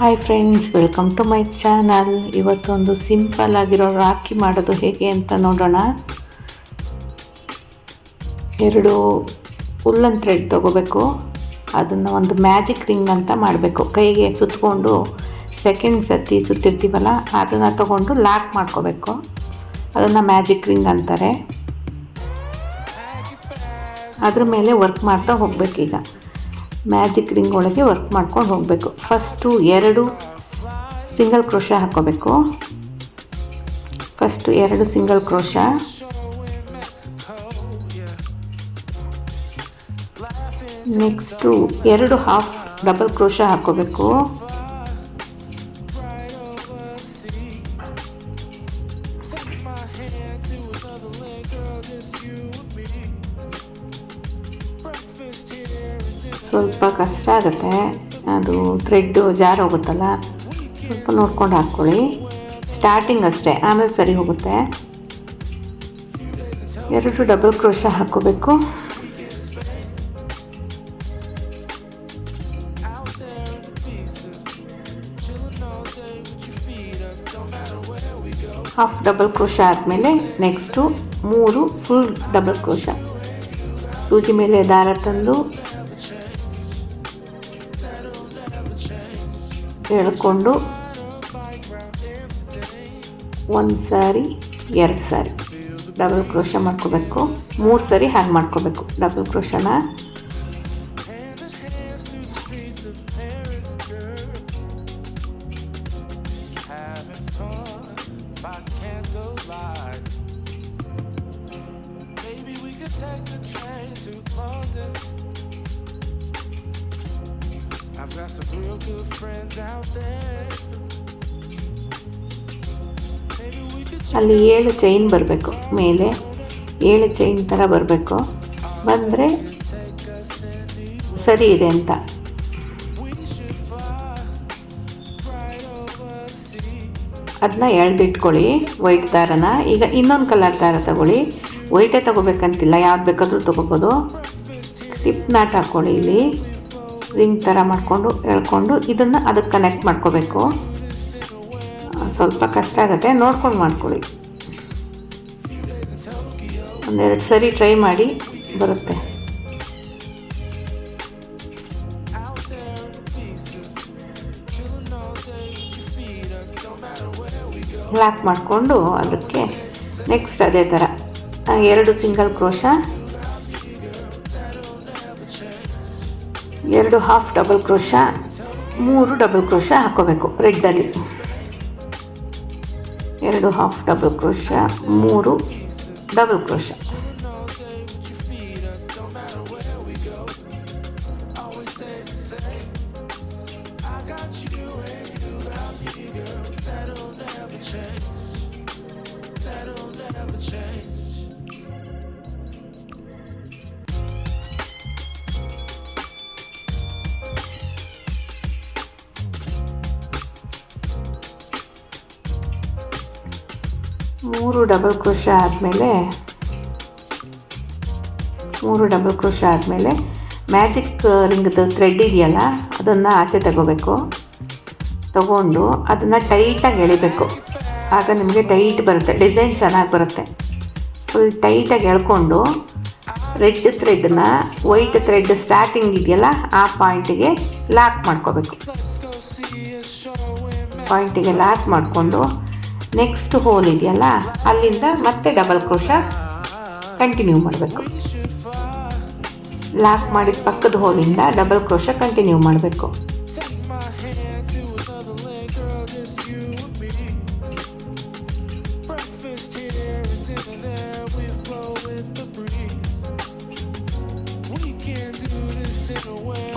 Hi friends, welcome to my channel. ಇವತ್ತೊಂದು simple ಆಗಿರೋ ರಾಖಿ ಮಾಡೋದು ಹೇಗೆ ಅಂತ ನೋಡೋಣ. 2 ಉಲ್ಲನ್ ಥ್ರೆಡ್ ತೊಗೋಬೇಕು. ಅದನ್ನು ಒಂದು ಮ್ಯಾಜಿಕ್ ರಿಂಗ್ ಅಂತ ಮಾಡಬೇಕು. ಕೈಗೆ ಸುತ್ತಕೊಂಡು ಸೆಕೆಂಡ್ ಸತಿ ಸುತ್ತಿರ್ತೀವಲ್ಲ, ಅದನ್ನು ತೊಗೊಂಡು ಲಾಕ್ ಮಾಡ್ಕೋಬೇಕು. ಅದನ್ನು ಮ್ಯಾಜಿಕ್ ರಿಂಗ್ ಅಂತಾರೆ. ಅದ್ರ ಮೇಲೆ ವರ್ಕ್ ಮಾಡ್ತಾ ಹೋಗಬೇಕೀಗ. ಮ್ಯಾಜಿಕ್ ರಿಂಗ್ ಒಳಗೆ ವರ್ಕ್ ಮಾಡ್ಕೊಂಡು ಹೋಗಬೇಕು. ಫಸ್ಟು 2 ಸಿಂಗಲ್ ಕ್ರೋಶಾ ಹಾಕ್ಕೋಬೇಕು. First 2 single crochet, next 2 half double crochet ಹಾಕ್ಕೋಬೇಕು. ಸ್ವಲ್ಪ ಕಷ್ಟ ಆಗುತ್ತೆ, ಅದು ಥ್ರೆಡ್ಡು ಜಾರ್ ಹೋಗುತ್ತಲ್ಲ, ಸ್ವಲ್ಪ ನೋಡ್ಕೊಂಡು ಹಾಕ್ಕೊಳ್ಳಿ. ಸ್ಟಾರ್ಟಿಂಗ್ ಅಷ್ಟೇ, ಆಮೇಲೆ ಸರಿ ಹೋಗುತ್ತೆ. 2 ಡಬಲ್ ಕ್ರೋಶಾ ಹಾಕ್ಕೋಬೇಕು. ಹಾಫ್ ಡಬಲ್ ಕ್ರೋಶಾ ಆದಮೇಲೆ ನೆಕ್ಸ್ಟು 3 ಫುಲ್ ಡಬಲ್ ಕ್ರೋಶಾ. ಸೂಜಿ ಮೇಲೆ ದಾರ ತಂದು ಎಳ್ಕೊಂಡು 1 ಸಾರಿ 2 ಸಾರಿ ಡಬಲ್ ಕ್ರೋಶಾ ಮಾಡ್ಕೋಬೇಕು. 3 ಸಾರಿ ಹಾಗೆ ಮಾಡ್ಕೋಬೇಕು double ಕ್ರೋಶಾನ. I've got some real good friends out there. ಅಲ್ಲಿ 7 ಚೈನ್ ಬರಬೇಕು. ಮೇಲೆ 7 ಚೈನ್ ಥರ ಬರಬೇಕು. ಬಂದರೆ ಸರಿ ಇದೆ ಅಂತ. ಅದನ್ನ ಎಳೆದಿಟ್ಕೊಳ್ಳಿ ವೈಟ್ ದಾರನ. ಈಗ ಇನ್ನೊಂದು ಕಲರ್ ದಾರ ತಗೊಳ್ಳಿ. ವೈಟೇ ತೊಗೋಬೇಕಂತಿಲ್ಲ, ಯಾವ್ದು ಬೇಕಾದರೂ ತೊಗೋಬೋದು. ಟಿಪ್ ನಾಟ್ ಹಾಕ್ಕೊಳ್ಳಿ. ಇಲ್ಲಿ ರಿಂಗ್ ಥರ ಮಾಡಿಕೊಂಡು ಎಳ್ಕೊಂಡು ಇದನ್ನು ಅದಕ್ಕೆ ಕನೆಕ್ಟ್ ಮಾಡ್ಕೋಬೇಕು. ಸ್ವಲ್ಪ ಕಷ್ಟ ಆಗುತ್ತೆ, ನೋಡ್ಕೊಂಡು ಮಾಡ್ಕೊಳ್ಳಿ. 1-2 ಸರಿ ಟ್ರೈ ಮಾಡಿ, ಬರುತ್ತೆ. ಲಾಕ್ ಮಾಡಿಕೊಂಡು ಅದಕ್ಕೆ ನೆಕ್ಸ್ಟ್ ಅದೇ ಥರ 2 single crochet, 2 half double crochet, 3 double crochet ಹಾಕ್ಕೋಬೇಕು. ರೆಡ್ಡಲ್ಲಿ 2 half double crochet, 3 double crochet. ಮೂರು ಡಬಲ್ ಕ್ರೋಶಾ ಆದಮೇಲೆ ಮ್ಯಾಜಿಕ್ ರಿಂಗ್ದು ಥ್ರೆಡ್ ಇದೆಯಲ್ಲ, ಅದನ್ನು ಆಚೆ ತಗೋಬೇಕು. ತಗೊಂಡು ಅದನ್ನು ಟೈಟಾಗಿ ಎಳಿಬೇಕು. ಆಗ ನಿಮಗೆ ಟೈಟ್ ಬರುತ್ತೆ, ಡಿಸೈನ್ ಚೆನ್ನಾಗಿ ಬರುತ್ತೆ. ಫುಲ್ ಟೈಟಾಗಿ ಎಳ್ಕೊಂಡು ರೆಡ್ ಥ್ರೆಡ್ನ ವೈಟ್ ಥ್ರೆಡ್ ಸ್ಟಾರ್ಟಿಂಗ್ ಇದೆಯಲ್ಲ, ಆ ಪಾಯಿಂಟಿಗೆ ಲಾಕ್ ಮಾಡ್ಕೋಬೇಕು. ಪಾಯಿಂಟಿಗೆ ಲಾಕ್ ಮಾಡಿಕೊಂಡು ನೆಕ್ಸ್ಟ್ ಹೋಲ್ ಇದೆಯಲ್ಲ, ಅಲ್ಲಿಂದ ಮತ್ತೆ ಡಬಲ್ ಕ್ರೋಶಾ ಕಂಟಿನ್ಯೂ ಮಾಡಬೇಕು. ಲಾಕ್ ಮಾಡಿದ ಪಕ್ಕದ ಹೋಲಿಂದ ಡಬಲ್ ಕ್ರೋಶಾ ಕಂಟಿನ್ಯೂ ಮಾಡಬೇಕು.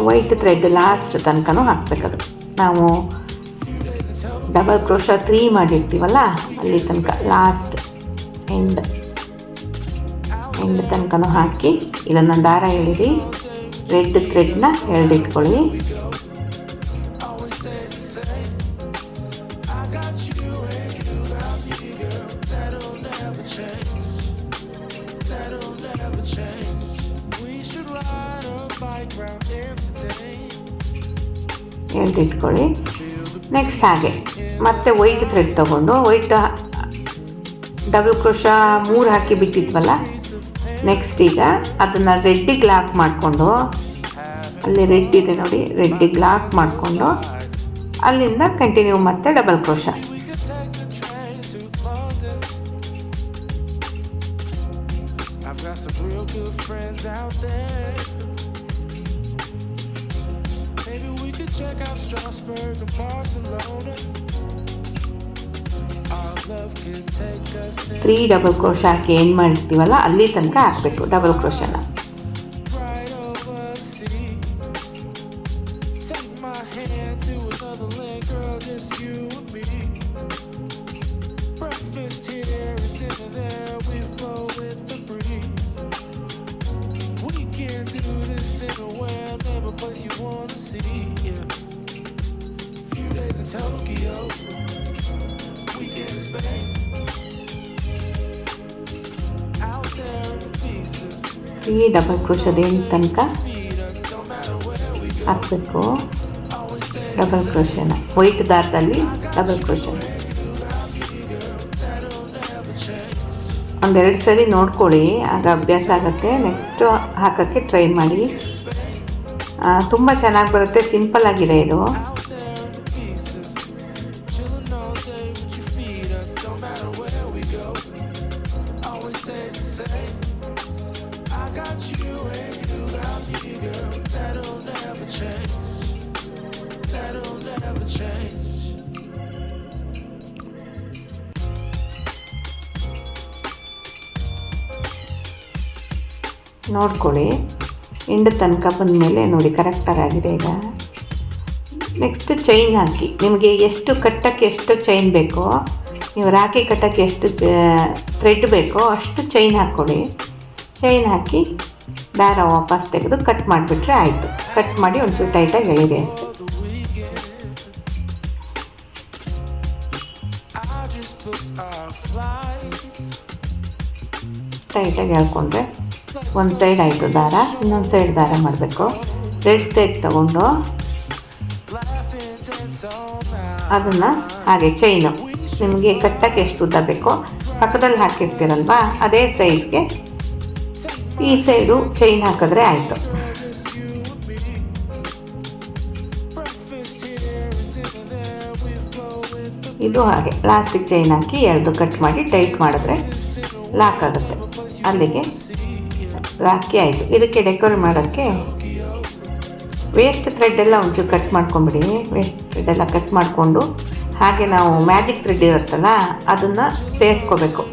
ವೈಟ್ ಥ್ರೆಡ್ ಲಾಸ್ಟ್ ತನಕನೂ ಹಾಕಬೇಕದು. ನಾವು ಡಬಲ್ ಕ್ರೋಶಾ 3 ಮಾಡಿರ್ತೀವಲ್ಲ, ಅಲ್ಲಿ ತನಕ ಲಾಸ್ಟ್ ಎಂಡ್ ತನಕನೂ ಹಾಕಿ ಇದನ್ನು ದಾರ ಎಳಿರಿ. ರೆಡ್ ಥ್ರೆಡ್ನ ಎಳೆದಿಟ್ಕೊಳ್ಳಿ. ಎಳೆದಿಟ್ಕೊಳ್ಳಿ. ನೆಕ್ಸ್ಟ್ ಹಾಗೆ ಮತ್ತೆ ವೈಟ್ ಥ್ರೆಡ್ ತೊಗೊಂಡು ವೈಟ್ ಡಬಲ್ ಕ್ರೋಶ 3 ಹಾಕಿ ಬಿಟ್ಟಿದ್ವಲ್ಲ, ನೆಕ್ಸ್ಟ್ ಈಗ ಅದನ್ನು ರೆಡ್ಡಿಗೆ ಲಾಕ್ ಮಾಡಿಕೊಂಡು, ಅಲ್ಲಿ ರೆಡ್ ಇದೆ ನೋಡಿ, ರೆಡ್ಡಿಗೆ ಲಾಕ್ ಮಾಡಿಕೊಂಡು ಅಲ್ಲಿಂದ ಕಂಟಿನ್ಯೂ ಮತ್ತೆ double crochet. I've got some real good friends out there. Maybe we could check out Strasbourg and Barcelona. Our love can take us 3 double crochet ಹಾಕಿ ಏನು ಮಾಡಿರ್ತೀವಲ್ಲ ಅಲ್ಲಿ ತನಕ ಹಾಕಬೇಕು ಡಬಲ್ ಕ್ರೋಶನ. right over the sea. Take my hand to another land, girl, just you and me. Breakfast here and dinner there, we flow with the breeze. We can do this anywhere, name a place you wanna see. Yeah. Few days in Tokyo, weekend in Spain. Out there in Ibiza, 3 double ಕ್ರೋಶದ ಏನು ತನಕ feet up, no matter where we go. ಹಾಕಬೇಕು Always stay double ಕ್ರೋಶನ, white ದಾರದಲ್ಲಿ double ಕ್ರೋಶನ. ಒಂದೆರಡು ಸರಿ ನೋಡ್ಕೊಳ್ಳಿ, ಆಗ ಅಭ್ಯಾಸ ಆಗುತ್ತೆ. ನೆಕ್ಸ್ಟು ಹಾಕೋಕ್ಕೆ ಟ್ರೈ ಮಾಡಿ. ತುಂಬ ಚೆನ್ನಾಗಿ ಬರುತ್ತೆ, ಸಿಂಪಲ್ ಆಗಿದೆ ಇದು. out there in Ibiza, chilling all day with your feet up, no matter where we go. Always stays the same. I got you and you got me, girl. That'll never change. That'll never change. ನೋಡ್ಕೊಳ್ಳಿ, end ತನಕ ಬಂದಮೇಲೆ ನೋಡಿ ಕರೆಕ್ಟಾಗಿ ಆಗಿದೆ ಈಗ. Next chain ಹಾಕಿ, ನಿಮಗೆ ಎಷ್ಟು ಕಟ್ಟಕ್ಕೆ ಎಷ್ಟು ಚೈನ್ ಬೇಕೋ, ನೀವು ರಾಖಿ ಕಟ್ಟಕ್ಕೆ ಎಷ್ಟು ಥ್ರೆಡ್ ಬೇಕೋ ಅಷ್ಟು ಚೈನ್ ಹಾಕ್ಕೊಳ್ಳಿ. ಚೈನ್ ಹಾಕಿ ದಾರ ವಾಪಸ್ ತೆಗೆದು ಕಟ್ ಮಾಡಿಬಿಟ್ರೆ ಆಯಿತು. ಕಟ್ ಮಾಡಿ ಒಂಚೂರು ಟೈಟಾಗಿ ಎಳೆದೆ ಅಷ್ಟೆ. I just booked our flights. ಟೈಟಾಗಿ ಎಳ್ಕೊಂಡ್ರೆ ಒಂದು ಸೈಡ್ ಆಯಿತು ದಾರ, ಇನ್ನೊಂದು ಸೈಡ್ ದಾರ ಮಾಡಬೇಕು. ರೆಡ್ ಥ್ರೆಡ್ ತೊಗೊಂಡು Laugh and dance all night. ಅದನ್ನು ಹಾಗೆ ಚೈನು ನಿಮಗೆ ಕಟ್ಟಕ್ಕೆ ಎಷ್ಟು ಉದ್ದ ಬೇಕೋ ಪಕ್ಕದಲ್ಲಿ ಹಾಕಿರ್ತೀರಲ್ವಾ ಅದೇ ಸೈಜ್ಗೆ ಈ ಸೈಡು ಚೈನ್ ಹಾಕಿದ್ರೆ ಆಯಿತು. Just you and me. Breakfast here and dinner there, we flow with the ಇದು ಹಾಗೆ ಲಾಸ್ಟಿಗೆ ಚೈನ್ ಹಾಕಿ ಎರಡು ಕಟ್ ಮಾಡಿ ಟೈಟ್ ಮಾಡಿದ್ರೆ ಲಾಕ್ ಆಗುತ್ತೆ. ಅಲ್ಲಿಗೆ ರಾಖಿ ಆಯಿತು. ಇದಕ್ಕೆ ಡೆಕೋರೇಟ್ ಮಾಡೋಕ್ಕೆ ವೇಸ್ಟ್ ಥ್ರೆಡ್ ಎಲ್ಲ ಒಂಚೂರು ಕಟ್ ಮಾಡ್ಕೊಂಬಿಡಿ. ವೇಸ್ಟ್ ಥ್ರೆಡ್ ಎಲ್ಲ ಕಟ್ ಮಾಡಿಕೊಂಡು ಹಾಗೆ ನಾವು ಮ್ಯಾಜಿಕ್ ಥ್ರೆಡ್ ಇರುತ್ತಲ್ಲ ಅದನ್ನು ಸೇರಿಸ್ಕೋಬೇಕು.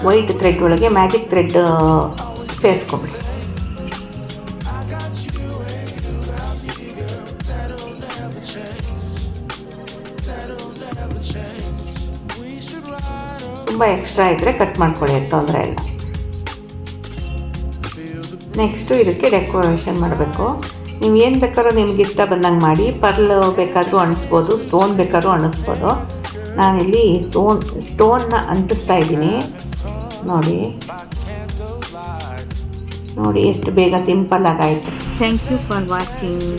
ವೈಟ್ ಥ್ರೆಡ್ ಒಳಗೆ ಮ್ಯಾಜಿಕ್ ಥ್ರೆಡ್ ಸೇರಿಸ್ಕೊಬಿಡಿ. ತುಂಬ ಎಕ್ಸ್ಟ್ರಾ ಇದ್ದರೆ ಕಟ್ ಮಾಡ್ಕೊಳ್ಳಿ, ತೊಂದರೆ ಇಲ್ಲ. ನೆಕ್ಸ್ಟು ಇದಕ್ಕೆ ಡೆಕೋರೇಷನ್ ಮಾಡಬೇಕು. ನೀವು ಏನು ಬೇಕಾದ್ರೂ ನಿಮ್ಗೆ ಇಷ್ಟ ಬಂದಂಗೆ ಮಾಡಿ. ಪರ್ಲ್ ಬೇಕಾದರೂ ಅಣಿಸ್ಬೋದು, ಸ್ಟೋನ್ ಬೇಕಾದ್ರೂ ಅಣಿಸ್ಬೋದು. ನಾನಿಲ್ಲಿ ಸ್ಟೋನ್ನ ಅಂಟಿಸ್ತಾ ಇದ್ದೀನಿ. ನೋಡಿ ನೋಡಿ ಎಷ್ಟು ಬೇಗ ಸಿಂಪಲ್ ಆಗಾಯಿತು. Thank you for watching.